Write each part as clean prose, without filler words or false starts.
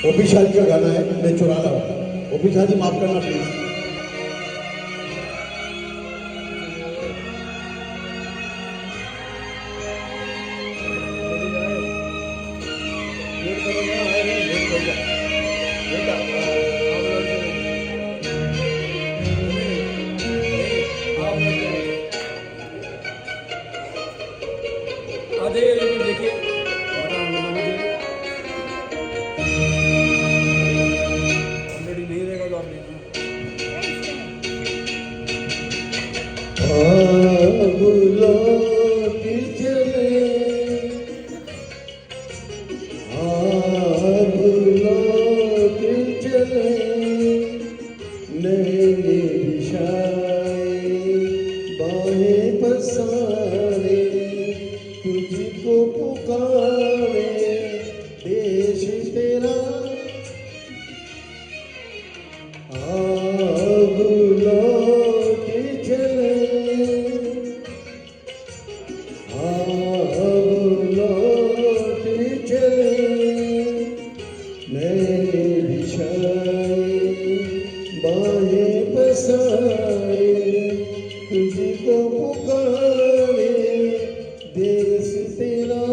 OP शादी का गाना है, मैं चुरा लाऊं। ओपी शादी माफ करना प्लीज। आधे देखिए ऑलरेडी नहीं रहेगा तो आप तुझको पुकारे देश तेरा अब लौट चले अब लौट चले मैंने बिछाई बाहें पसारे तुझको पुकारे देश तेरा।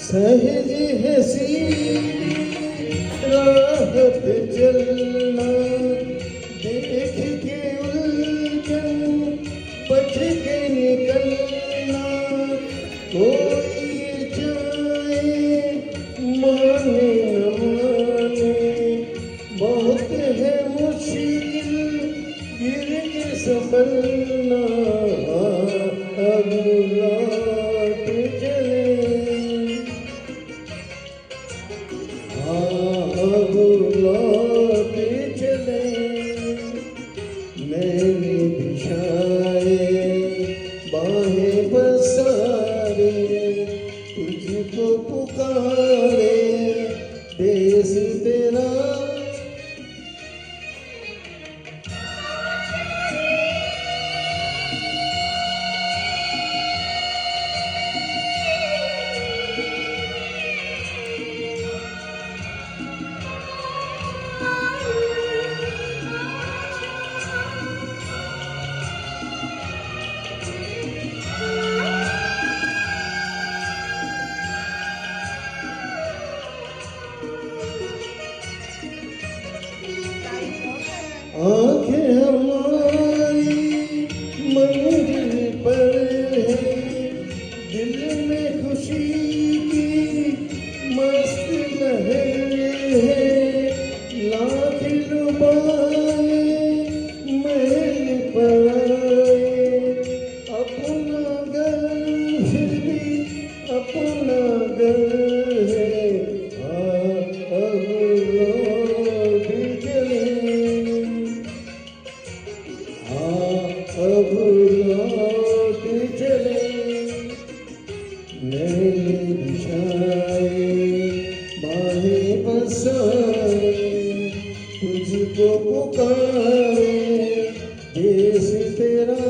सहज हसी राह पे चलना देख के उलझन बच के निकलना कोई चाहे माने न माने बहुत है मुश्किल गिर के संभलना अब लौट चले अब लौट चले मैंने बिछाए बाहें पसारे तुझको पुकारे देश तेरा। आंखें हमारी मंजिल पर है दिल में खुशी की मस्त लहर है लाख लुभाए महल पाए अपना घर फिर भी अपना घर है अब लौट चले अब लौट चले मैंने बिछाए बाहें पसारे तुझको पुकारे देश तेरा।